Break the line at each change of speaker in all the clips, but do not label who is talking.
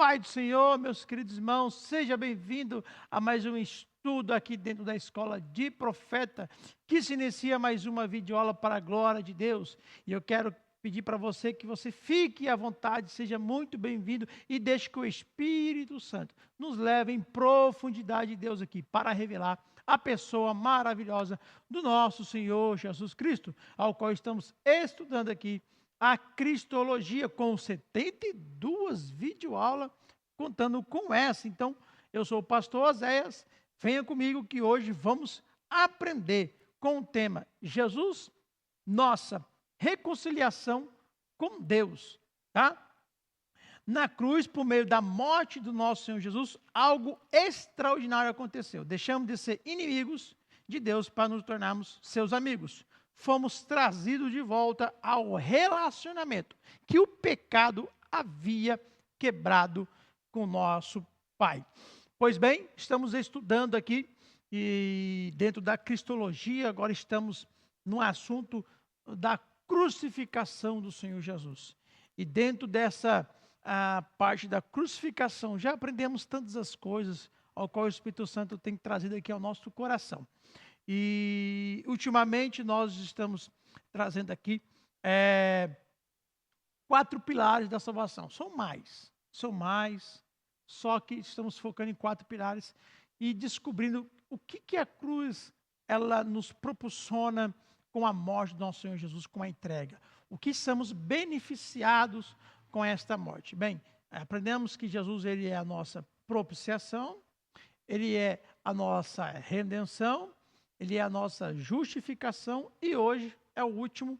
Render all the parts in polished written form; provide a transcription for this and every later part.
Pai do Senhor, meus queridos irmãos, seja bem-vindo a mais um estudo aqui dentro da Escola de Profeta, que se inicia mais uma videoaula para a glória de Deus. E eu quero pedir para você que você fique à vontade, seja muito bem-vindo e deixe que o Espírito Santo nos leve em profundidade de Deus aqui para revelar a pessoa maravilhosa do nosso Senhor Jesus Cristo, ao qual estamos estudando aqui a Cristologia, com 72 videoaulas, contando com essa. Então, eu sou o pastor Oséias, venha comigo que hoje vamos aprender com o tema Jesus, nossa reconciliação com Deus, tá? Na cruz, por meio da morte do nosso Senhor Jesus, algo extraordinário aconteceu. Deixamos de ser inimigos de Deus para nos tornarmos seus amigos. Fomos trazidos de volta ao relacionamento que o pecado havia quebrado com o nosso Pai. Pois bem, estamos estudando aqui e dentro da Cristologia, agora estamos no assunto da crucificação do Senhor Jesus. E dentro dessa parte da crucificação, já aprendemos tantas as coisas ao qual o Espírito Santo tem trazido aqui ao nosso coração. E, ultimamente, nós estamos trazendo aqui 4 pilares da salvação. São mais, só que estamos focando em 4 pilares e descobrindo o que a cruz ela nos proporciona com a morte do nosso Senhor Jesus, com a entrega. O que somos beneficiados com esta morte. Bem, aprendemos que Jesus ele é a nossa propiciação, ele é a nossa redenção, ele é a nossa justificação e hoje é o último,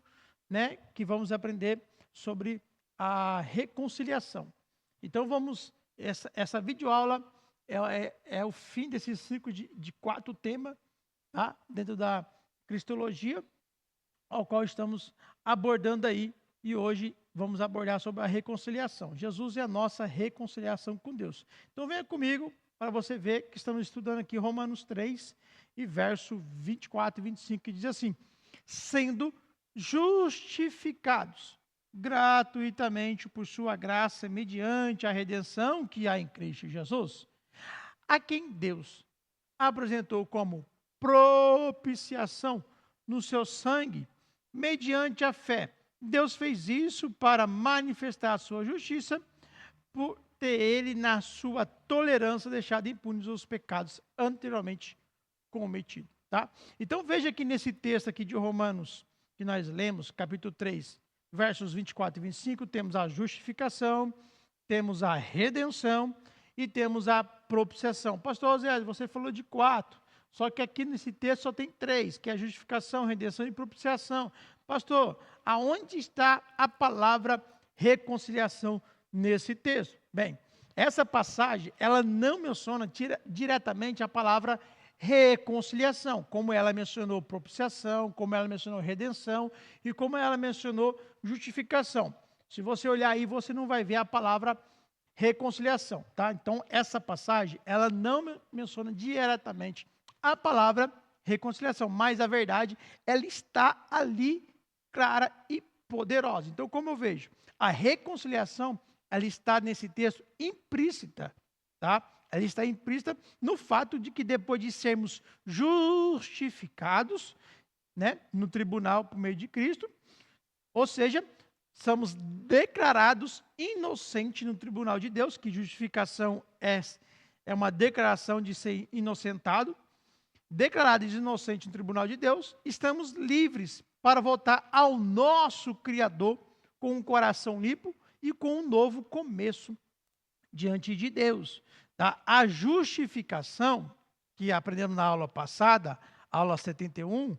né, que vamos aprender sobre a reconciliação. Então essa videoaula é o fim desse ciclo de 4 temas, tá, dentro da Cristologia, ao qual estamos abordando aí e hoje vamos abordar sobre a reconciliação. Jesus é a nossa reconciliação com Deus. Então venha comigo para você ver que estamos estudando aqui Romanos 3 e verso 24 e 25, que diz assim: sendo justificados gratuitamente por sua graça, mediante a redenção que há em Cristo Jesus, a quem Deus apresentou como propiciação no seu sangue, mediante a fé. Deus fez isso para manifestar a sua justiça, por ter ele, na sua tolerância, deixado impunes os pecados anteriormente cometidos. Tá? Então veja que nesse texto aqui de Romanos, que nós lemos, capítulo 3, versos 24 e 25, temos a justificação, temos a redenção e temos a propiciação. Pastor Zé, você falou de 4, só que aqui nesse texto só tem 3, que é a justificação, redenção e propiciação. Pastor, aonde está a palavra reconciliação nesse texto? Bem, essa passagem, ela não menciona diretamente a palavra reconciliação, como ela mencionou propiciação, como ela mencionou redenção e como ela mencionou justificação. Se você olhar aí, você não vai ver a palavra reconciliação, tá? Então, essa passagem, ela não menciona diretamente a palavra reconciliação, mas a verdade, ela está ali clara e poderosa. Então, como eu vejo, a reconciliação, ela está nesse texto implícita, tá? Ela está implícita no fato de que depois de sermos justificados, né, no tribunal por meio de Cristo, ou seja, somos declarados inocentes no tribunal de Deus, que justificação é uma declaração de ser inocentado, declarados inocentes no tribunal de Deus, estamos livres para voltar ao nosso Criador com um coração limpo e com um novo começo diante de Deus. Tá? A justificação, que aprendemos na aula passada, aula 71,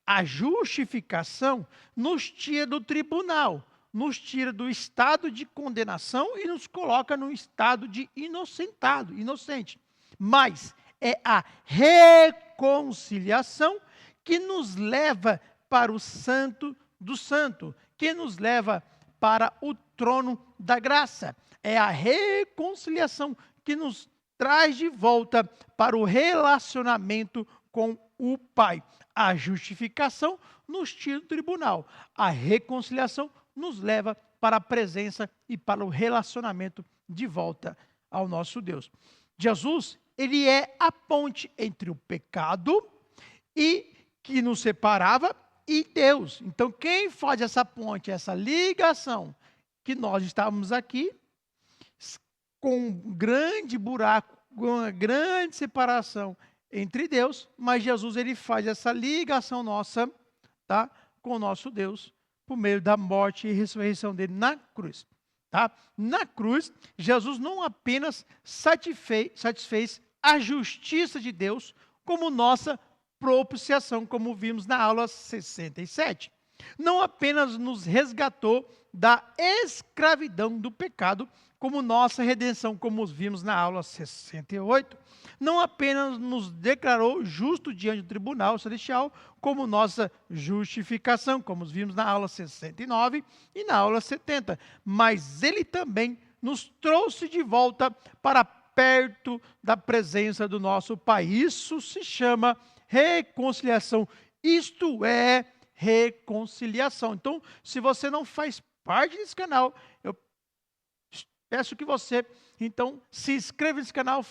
a justificação nos tira do tribunal, nos tira do estado de condenação e nos coloca no estado de inocente. Mas é a reconciliação que nos leva para o santo do santo, que nos leva para o trono da graça. É a reconciliação que nos traz de volta para o relacionamento com o Pai. A justificação nos tira do tribunal. A reconciliação nos leva para a presença e para o relacionamento de volta ao nosso Deus. Jesus, ele é a ponte entre o pecado e que nos separava e Deus. Então, quem faz essa ponte, essa ligação, que nós estávamos aqui, com um grande buraco, com uma grande separação entre Deus, mas Jesus, ele faz essa ligação nossa, tá, com o nosso Deus, por meio da morte e ressurreição dele na cruz. Tá? Na cruz, Jesus não apenas satisfez a justiça de Deus, como nossa propiciação, como vimos na aula 67. Não apenas nos resgatou da escravidão do pecado, como nossa redenção, como vimos na aula 68. Não apenas nos declarou justo diante do tribunal celestial, como nossa justificação, como vimos na aula 69 e na aula 70. Mas ele também nos trouxe de volta para perto da presença do nosso Pai. Isso se chama reconciliação. Isto é reconciliação. Então, se você não faz parte desse canal, eu peço que você, então, se inscreva nesse canal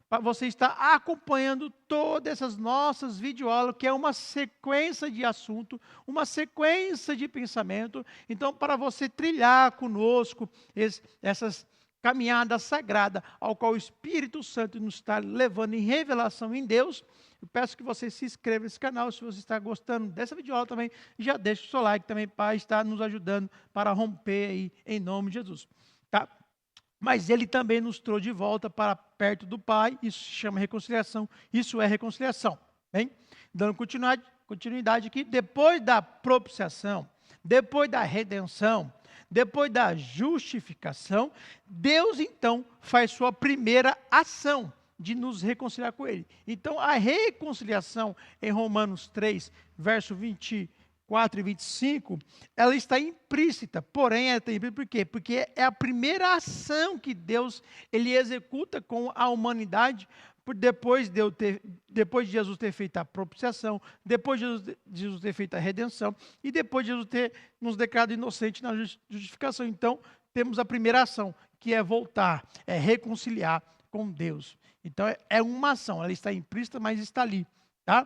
para você estar acompanhando todas essas nossas videoaulas, que é uma sequência de assunto, uma sequência de pensamento. Então, para você trilhar conosco essas caminhadas sagradas, ao qual o Espírito Santo nos está levando em revelação em Deus, eu peço que você se inscreva nesse canal. Se você está gostando dessa videoaula também, já deixa o seu like também para estar nos ajudando para romper aí, em nome de Jesus. Tá? Mas ele também nos trouxe de volta para perto do Pai. Isso se chama reconciliação. Isso é reconciliação. Bem? Dando continuidade aqui, depois da propiciação, depois da redenção, depois da justificação, Deus então faz sua primeira ação de nos reconciliar com Ele. Então, a reconciliação em Romanos 3, verso 24 e 25, ela está implícita, porém, ela está implícita por quê? Porque é a primeira ação que Deus ele executa com a humanidade, depois de Jesus ter feito a propiciação, depois de Jesus ter feito a redenção, e depois de Jesus ter nos declarado inocente na justificação. Então, temos a primeira ação, que é voltar, é reconciliar com Deus. Então, é uma ação, ela está implícita, mas está ali, tá?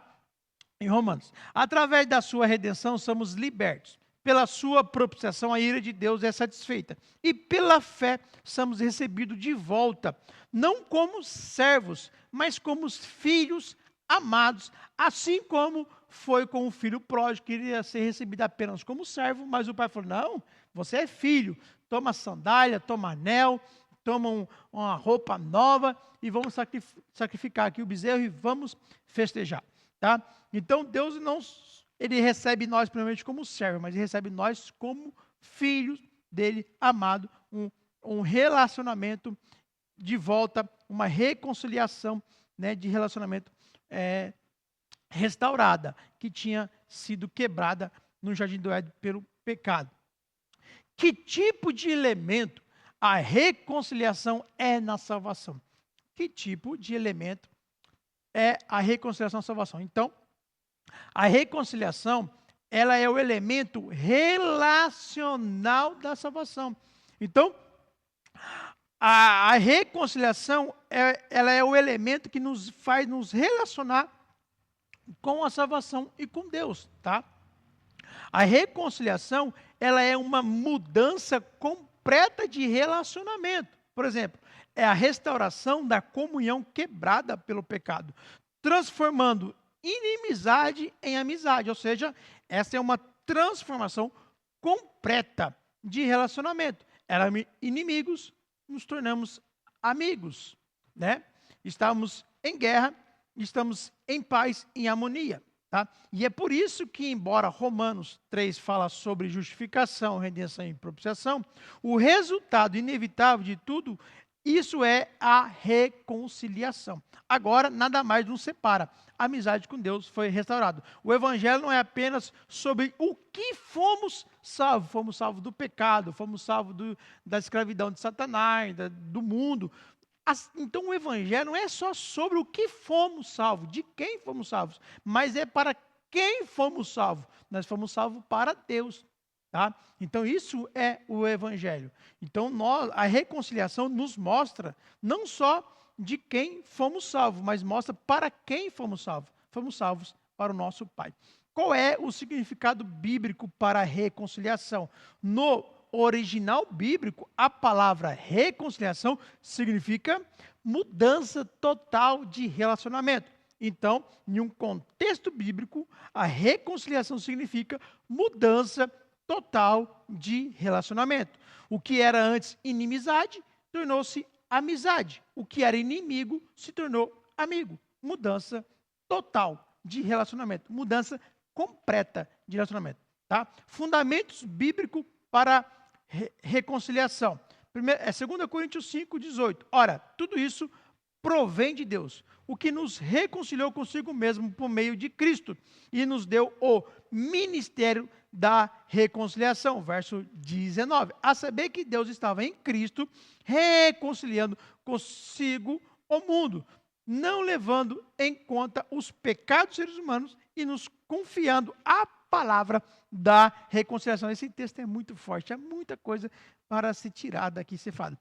Em Romanos. Através da sua redenção, somos libertos. Pela sua propiciação, a ira de Deus é satisfeita. E pela fé, somos recebidos de volta, não como servos, mas como filhos amados, assim como foi com o filho pródigo, que iria ser recebido apenas como servo, mas o pai falou, não, você é filho, toma sandália, toma anel, toma uma roupa nova e vamos sacrificar aqui o bezerro e vamos festejar. Tá? Então, Deus ele recebe nós primeiramente como servo, mas ele recebe nós como filhos dele, amado, um relacionamento de volta, uma reconciliação, né, de relacionamento restaurada, que tinha sido quebrada no Jardim do Éden pelo pecado. Que tipo de elemento a reconciliação é na salvação? Que tipo de elemento é a reconciliação na salvação? Então, a reconciliação, ela é o elemento relacional da salvação. Então, a reconciliação, ela é o elemento que nos faz nos relacionar com a salvação e com Deus, tá? A reconciliação, ela é uma mudança completa de relacionamento. Por exemplo, é a restauração da comunhão quebrada pelo pecado, transformando inimizade em amizade. Ou seja, essa é uma transformação completa de relacionamento. Éramos inimigos, nos tornamos amigos, né? Estamos em guerra, estamos em paz, em harmonia. Tá? E é por isso que, embora Romanos 3 fala sobre justificação, redenção e propiciação, o resultado inevitável de tudo isso é a reconciliação. Agora, nada mais nos separa. A amizade com Deus foi restaurada. O Evangelho não é apenas sobre o que fomos salvos. Fomos salvos do pecado, fomos salvos da escravidão de Satanás, do mundo. Então, o Evangelho não é só sobre o que fomos salvos, de quem fomos salvos, mas é para quem fomos salvos. Nós fomos salvos para Deus. Tá? Então, isso é o Evangelho. Então, a reconciliação nos mostra não só de quem fomos salvos, mas mostra para quem fomos salvos. Fomos salvos para o nosso Pai. Qual é o significado bíblico para a reconciliação? No original bíblico, a palavra reconciliação significa mudança total de relacionamento. Então, em um contexto bíblico, a reconciliação significa mudança total de relacionamento. O que era antes inimizade, tornou-se amizade. O que era inimigo, se tornou amigo. Mudança total de relacionamento. Mudança completa de relacionamento. Tá? Fundamentos bíblicos para reconciliação. Primeiro, 2 Coríntios 5:18. Ora, tudo isso provém de Deus, o que nos reconciliou consigo mesmo por meio de Cristo e nos deu o ministério da reconciliação. Verso 19. A saber que Deus estava em Cristo reconciliando consigo o mundo, não levando em conta os pecados dos seres humanos e nos confiando a palavra da reconciliação. Esse texto é muito forte, há muita coisa para se tirar daqui, se fala.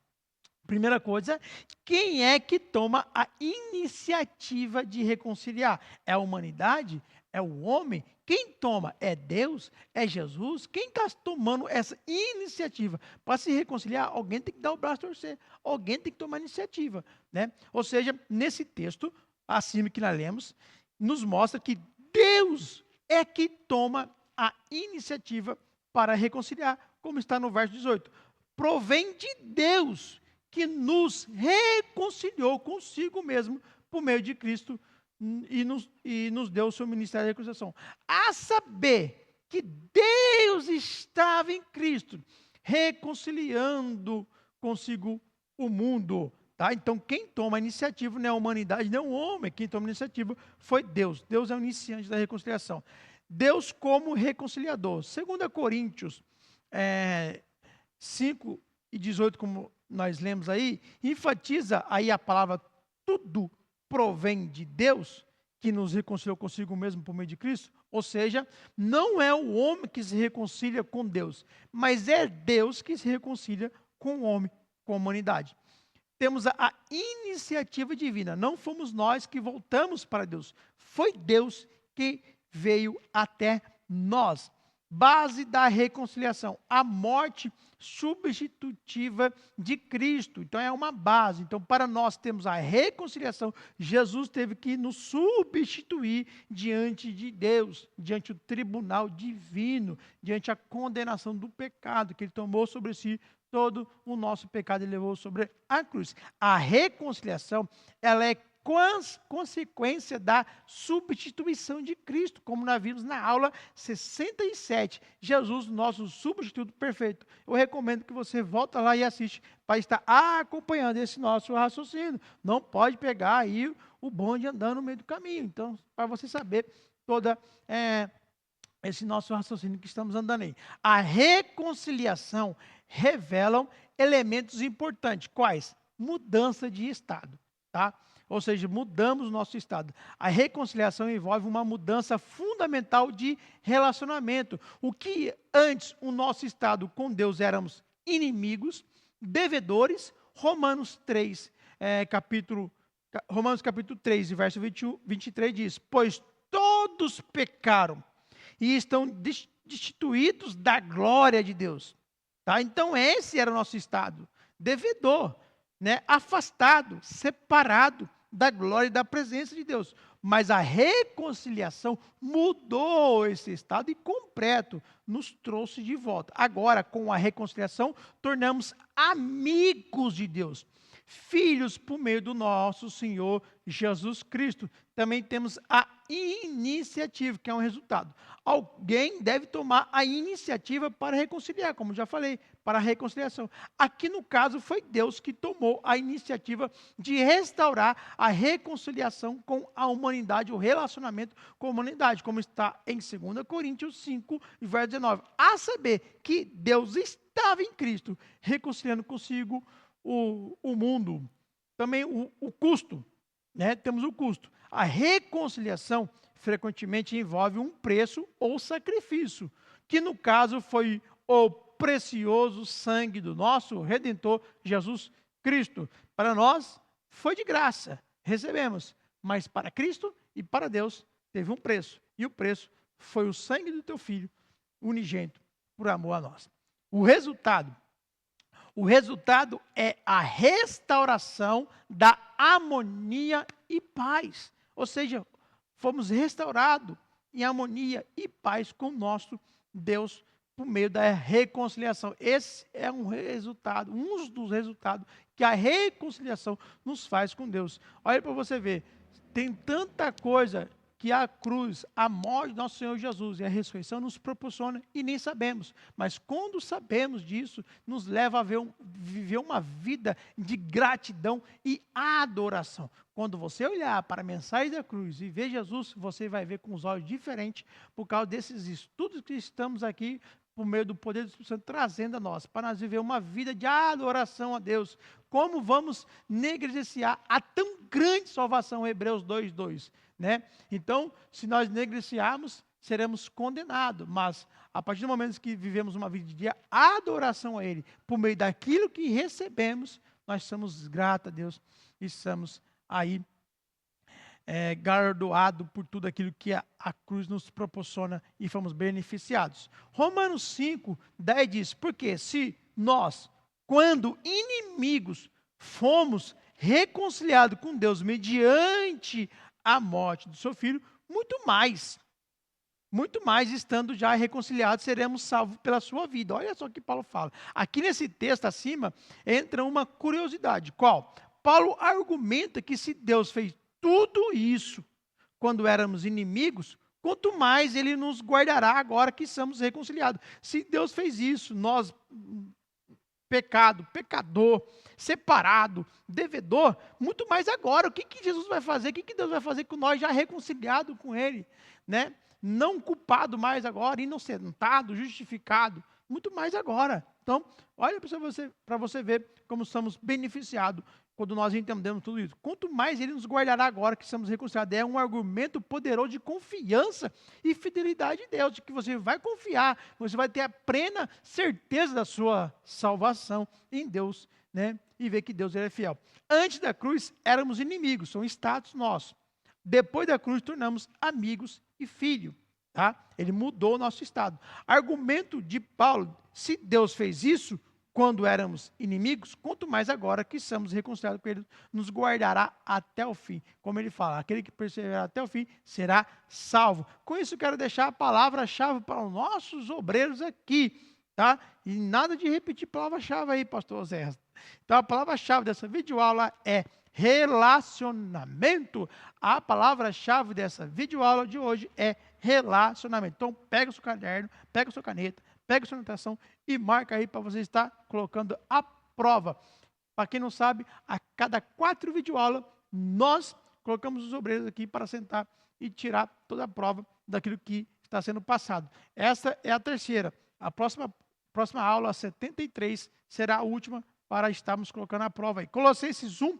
Primeira coisa, quem é que toma a iniciativa de reconciliar? É a humanidade? É o homem? Quem toma? É Deus? É Jesus? Quem está tomando essa iniciativa? Para se reconciliar, alguém tem que dar o braço a torcer. Alguém tem que tomar a iniciativa. Né? Ou seja, nesse texto, acima que nós lemos, nos mostra que Deus é que toma a iniciativa para reconciliar, como está no verso 18. Provém de Deus, que nos reconciliou consigo mesmo por meio de Cristo e nos deu o seu ministério de reconciliação. A saber que Deus estava em Cristo, reconciliando consigo o mundo. Tá? Então, quem toma a iniciativa não é a humanidade, não é o homem. Quem toma a iniciativa foi Deus. Deus é o iniciante da reconciliação. Deus como reconciliador. 2 Coríntios 5:18, como nós lemos aí, enfatiza aí a palavra tudo provém de Deus, que nos reconciliou consigo mesmo por meio de Cristo. Ou seja, não é o homem que se reconcilia com Deus, mas é Deus que se reconcilia com o homem, com a humanidade. Temos a iniciativa divina, não fomos nós que voltamos para Deus, foi Deus que veio até nós. Base da reconciliação, a morte substitutiva de Cristo. Então é uma base. Então, para nós termos a reconciliação, Jesus teve que nos substituir diante de Deus, diante do tribunal divino, diante a condenação do pecado, que ele tomou sobre si todo o nosso pecado e levou sobre a cruz. A reconciliação, ela é consequência da substituição de Cristo, como nós vimos na aula 67. Jesus, nosso substituto perfeito. Eu recomendo que você volte lá e assiste para estar acompanhando esse nosso raciocínio. Não pode pegar aí o bonde andando no meio do caminho. Então, para você saber toda esse nosso raciocínio que estamos andando aí. A reconciliação revela elementos importantes. Quais? Mudança de estado, tá? Ou seja, mudamos o nosso estado. A reconciliação envolve uma mudança fundamental de relacionamento. O que antes o nosso estado com Deus éramos inimigos, devedores, Romanos capítulo 3, verso 23 diz: pois todos pecaram e estão destituídos da glória de Deus. Tá? Então esse era o nosso estado, devedor, né? Afastado, separado da glória e da presença de Deus. Mas a reconciliação mudou esse estado e completo nos trouxe de volta. Agora, com a reconciliação, tornamos amigos de Deus, filhos por meio do nosso Senhor Jesus Cristo. Também temos a iniciativa, que é um resultado. Alguém deve tomar a iniciativa para reconciliar, como já falei, para a reconciliação. Aqui no caso foi Deus que tomou a iniciativa de restaurar a reconciliação com a humanidade, o relacionamento com a humanidade, como está em 2 Coríntios 5, verso 19. A saber que Deus estava em Cristo, reconciliando consigo o mundo. Também o custo, né? Temos o custo. A reconciliação frequentemente envolve um preço ou sacrifício, que no caso foi o precioso sangue do nosso Redentor Jesus Cristo. Para nós foi de graça, recebemos, mas para Cristo e para Deus teve um preço, e o preço foi o sangue do teu Filho unigênito por amor a nós. O resultado é a restauração da harmonia e paz. Ou seja, fomos restaurados em harmonia e paz com o nosso Deus por meio da reconciliação. Esse é um dos resultados que a reconciliação nos faz com Deus. Olha para você ver, tem tanta coisa que a cruz, a morte do nosso Senhor Jesus e a ressurreição nos proporciona e nem sabemos. Mas quando sabemos disso, nos leva a viver uma vida de gratidão e adoração. Quando você olhar para a mensagem da cruz e ver Jesus, você vai ver com os olhos diferentes por causa desses estudos que estamos aqui, por meio do poder do Espírito Santo, trazendo a nós, para nós viver uma vida de adoração a Deus. Como vamos negligenciar a tão grande salvação, Hebreus 2:2, né? Então, se nós negligenciarmos, seremos condenados, mas a partir do momento que vivemos uma vida de adoração a Ele, por meio daquilo que recebemos, nós somos gratos a Deus e estamos aí galardoado por tudo aquilo que a cruz nos proporciona e fomos beneficiados. Romanos 5:10 diz, porque se nós, quando inimigos, fomos reconciliados com Deus mediante a morte do seu Filho, muito mais, estando já reconciliados, seremos salvos pela sua vida. Olha só o que Paulo fala. Aqui nesse texto acima, entra uma curiosidade. Qual? Paulo argumenta que se Deus fez tudo isso quando éramos inimigos, quanto mais Ele nos guardará agora que somos reconciliados. Se Deus fez isso, nós, pecador, separado, devedor, muito mais agora. O que Jesus vai fazer? O que Deus vai fazer com nós já reconciliado com Ele? Né? Não culpado mais agora, inocentado, justificado, muito mais agora. Então, olha para você ver como somos beneficiados quando nós entendemos tudo isso. Quanto mais Ele nos guardará agora que estamos reconciliados. É um argumento poderoso de confiança e fidelidade de Deus, de que você vai confiar, você vai ter a plena certeza da sua salvação em Deus, né? E ver que Deus é fiel. Antes da cruz, éramos inimigos, são status nossos. Depois da cruz, tornamos amigos e filhos. Tá? Ele mudou o nosso estado. Argumento de Paulo, se Deus fez isso quando éramos inimigos, quanto mais agora que somos reconciliados com Ele, nos guardará até o fim. Como ele fala, aquele que perseverar até o fim será salvo. Com isso, quero deixar a palavra-chave para os nossos obreiros aqui. Tá? E nada de repetir palavra-chave aí, pastor Zé. Então, a palavra-chave dessa videoaula é relacionamento. A palavra-chave dessa videoaula de hoje é relacionamento. Então, pega o seu caderno, pega a sua caneta, pega a sua anotação e marca aí para você estar colocando a prova. Para quem não sabe, a cada 4 videoaulas, nós colocamos os obreiros aqui para sentar e tirar toda a prova daquilo que está sendo passado. Essa é a terceira. A próxima aula, 73, será a última para estarmos colocando a prova aí. Colossenses 1,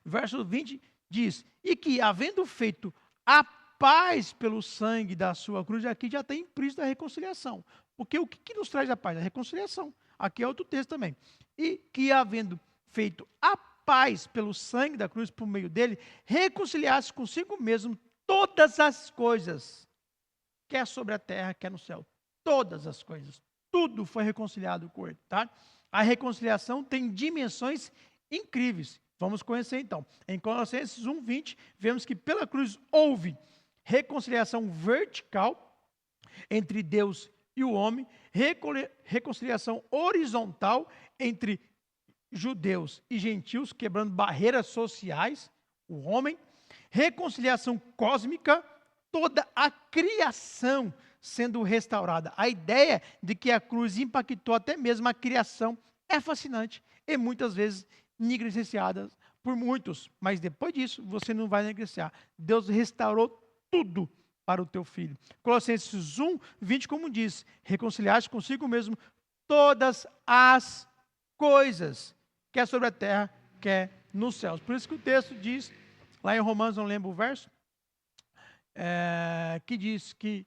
verso 20, diz, e que, havendo feito a paz pelo sangue da sua cruz, aqui já tem implícito a reconciliação. Porque o que nos traz a paz? A reconciliação. Aqui é outro texto também. E que, havendo feito a paz pelo sangue da cruz, por meio dele, reconciliasse consigo mesmo todas as coisas, quer sobre a terra, quer no céu. Todas as coisas. Tudo foi reconciliado com ele, tá? A reconciliação tem dimensões incríveis. Vamos conhecer então. Em Colossenses 1:20, vemos que pela cruz houve reconciliação vertical entre Deus e o homem, reconciliação horizontal entre judeus e gentios, quebrando barreiras sociais, o homem, reconciliação cósmica, toda a criação sendo restaurada. A ideia de que a cruz impactou até mesmo a criação é fascinante e muitas vezes negligenciada por muitos, mas depois disso você não vai negligenciar. Deus restaurou tudo para o teu filho. Colossenses 1:20, como diz, reconciliaste consigo mesmo todas as coisas, quer sobre a terra, quer nos céus. Por isso que o texto diz, lá em Romanos, não lembro o verso, que diz que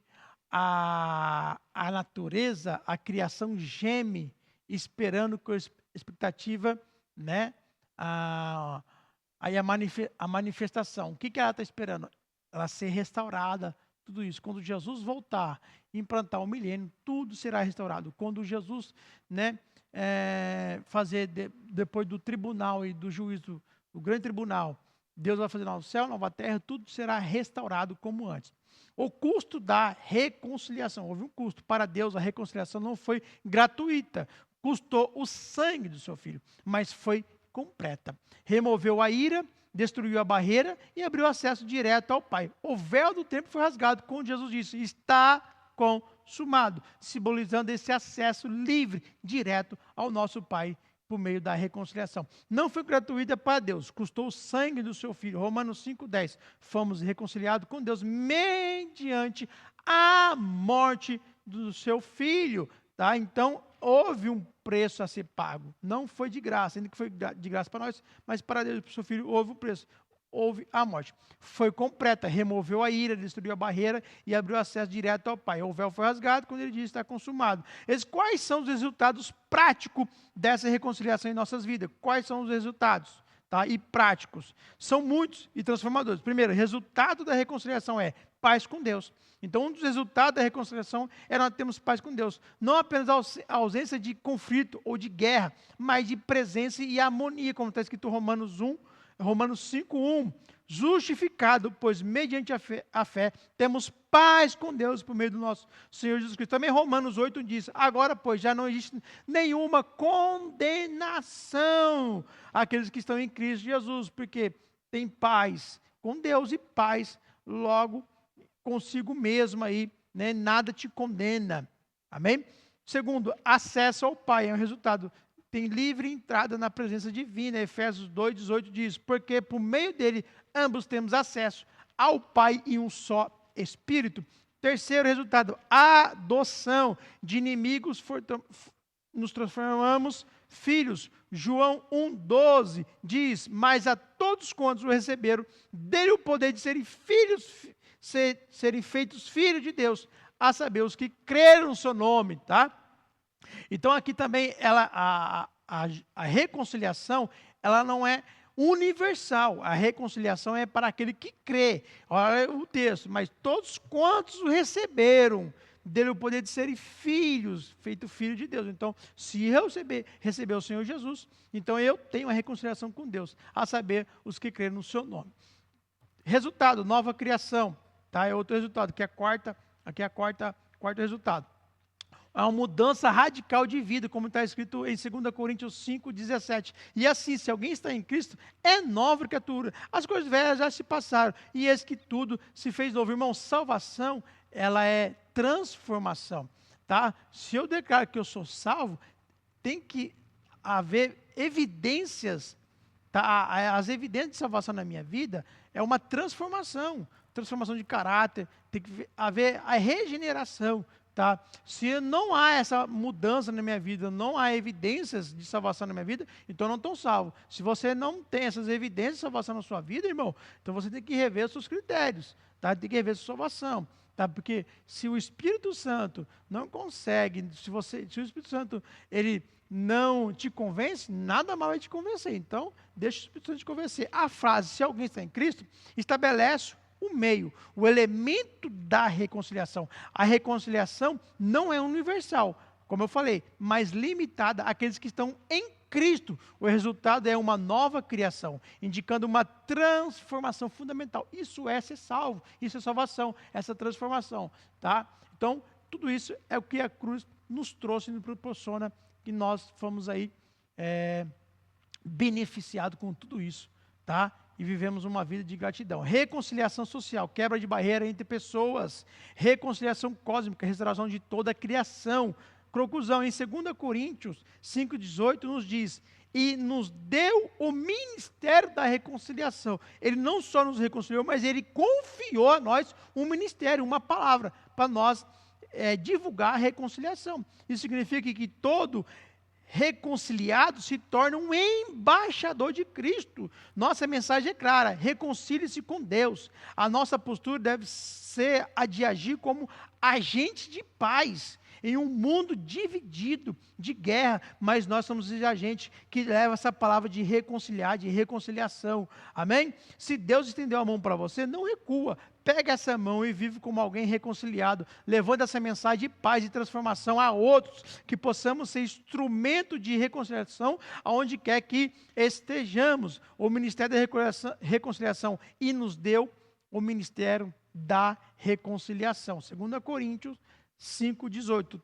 a natureza, a criação geme, esperando com expectativa, né? Aí a manifestação. O que ela está esperando? Ela ser restaurada, tudo isso. Quando Jesus voltar, implantar o milênio, tudo será restaurado. Quando Jesus, né, fazer depois do tribunal e do juízo, do grande tribunal, Deus vai fazer novo céu, nova terra, tudo será restaurado como antes. O custo da reconciliação. Houve um custo. Para Deus, a reconciliação não foi gratuita. Custou o sangue do seu filho, mas foi completa. Removeu a ira, destruiu a barreira e abriu acesso direto ao Pai. O véu do templo foi rasgado, como Jesus disse, está consumado, simbolizando esse acesso livre, direto ao nosso Pai, por meio da reconciliação. Não foi gratuita para Deus, custou o sangue do seu Filho. Romanos 5,10. Fomos reconciliados com Deus mediante a morte do seu Filho. Tá? Então, houve um preço a ser pago. Não foi de graça, ainda que foi de graça para nós, mas para Deus e para o seu Filho houve um preço. Houve a morte. Foi completa, removeu a ira, destruiu a barreira e abriu acesso direto ao Pai. O véu foi rasgado quando ele disse está consumado. Quais são os resultados práticos dessa reconciliação em nossas vidas? Quais são os resultados? Tá? E práticos. São muitos e transformadores. Primeiro, o resultado da reconciliação é paz com Deus. Então, um dos resultados da reconciliação é nós termos paz com Deus. Não apenas a ausência de conflito ou de guerra, mas de presença e harmonia, como está escrito em Romanos 5:1. Justificado, pois mediante a fé temos paz com Deus por meio do nosso Senhor Jesus Cristo. Também Romanos 8 diz, agora, pois, já não existe nenhuma condenação àqueles que estão em Cristo Jesus, porque tem paz com Deus e paz logo consigo mesmo aí, né? Nada te condena. Amém? Segundo, acesso ao Pai é um resultado. Tem livre entrada na presença divina. Efésios 2:18 diz, porque por meio dele ambos temos acesso ao Pai em um só Espírito. Terceiro resultado, adoção. De inimigos nos transformamos filhos. João 1:12 diz, mas a todos quantos o receberam, dele o poder de serem feitos filhos de Deus, a saber, os que creram no seu nome, tá? Então aqui também a reconciliação, ela não é universal. A reconciliação é para aquele que crê. Olha o texto, mas todos quantos o receberam, dele o poder de serem filhos, feito filho de Deus. Então, se eu receber o Senhor Jesus, então eu tenho a reconciliação com Deus, a saber, os que creram no seu nome. Resultado, nova criação. Tá? É outro resultado, que é quarto resultado. É uma mudança radical de vida, como está escrito em 2 Coríntios 5:17. E assim, se alguém está em Cristo, é nova criatura. As coisas velhas já se passaram, e eis que tudo se fez novo. Irmão, salvação, ela é transformação. Tá? Se eu declaro que eu sou salvo, tem que haver evidências. Tá? As evidências de salvação na minha vida é uma transformação de caráter, tem que haver a regeneração. Tá? Se não há essa mudança na minha vida, não há evidências de salvação na minha vida, então eu não estou salvo. Se você não tem essas evidências de salvação na sua vida, irmão, então você tem que rever os seus critérios, tá? Tem que rever a sua salvação. Tá? Porque se o Espírito Santo não consegue, se o Espírito Santo ele não te convence, nada mal vai te convencer. Então, deixa o Espírito Santo te convencer. A frase, se alguém está em Cristo, estabelece o meio, o elemento da reconciliação. A reconciliação não é universal, como eu falei, mas limitada àqueles que estão em Cristo. O resultado é uma nova criação, indicando uma transformação fundamental. Isso é ser salvo, isso é salvação, essa transformação. Tá? Então, tudo isso é o que a cruz nos trouxe e nos proporciona, que nós fomos aí beneficiados com tudo isso. Tá? E vivemos uma vida de gratidão. Reconciliação social, quebra de barreira entre pessoas. Reconciliação cósmica, restauração de toda a criação. Conclusão, em 2 Coríntios 5:18 nos diz, e nos deu o ministério da reconciliação. Ele não só nos reconciliou, mas ele confiou a nós um ministério, uma palavra, para nós divulgar a reconciliação. Isso significa que todo reconciliado se torna um embaixador de Cristo. Nossa mensagem é clara: reconcilie-se com Deus. A nossa postura deve ser a de agir como agente de paz em um mundo dividido de guerra, mas nós somos os agentes que levam essa palavra de reconciliar, de reconciliação. Amém? Se Deus estendeu a mão para você, não recua. Pega essa mão e vive como alguém reconciliado, levando essa mensagem de paz e transformação a outros, que possamos ser instrumento de reconciliação aonde quer que estejamos. O Ministério da Reconciliação e nos deu o Ministério da Reconciliação. 2 Coríntios 5,18.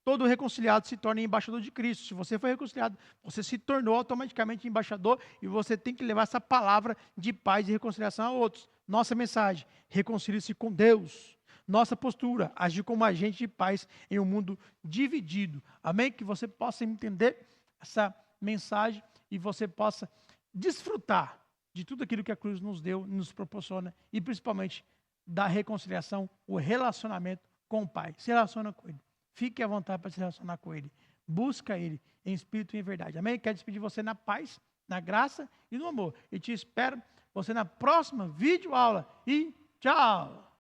Todo reconciliado se torna embaixador de Cristo. Se você foi reconciliado, você se tornou automaticamente embaixador e você tem que levar essa palavra de paz e reconciliação a outros. Nossa mensagem: reconcilie-se com Deus. Nossa postura: agir como agente de paz em um mundo dividido. Amém? Que você possa entender essa mensagem e você possa desfrutar de tudo aquilo que a cruz nos deu, nos proporciona, e principalmente da reconciliação, o relacionamento com o Pai. Se relaciona com Ele. Fique à vontade para se relacionar com Ele. Busca Ele em espírito e em verdade. Amém? Quero despedir você na paz, na graça e no amor. E te espero você na próxima videoaula. E tchau!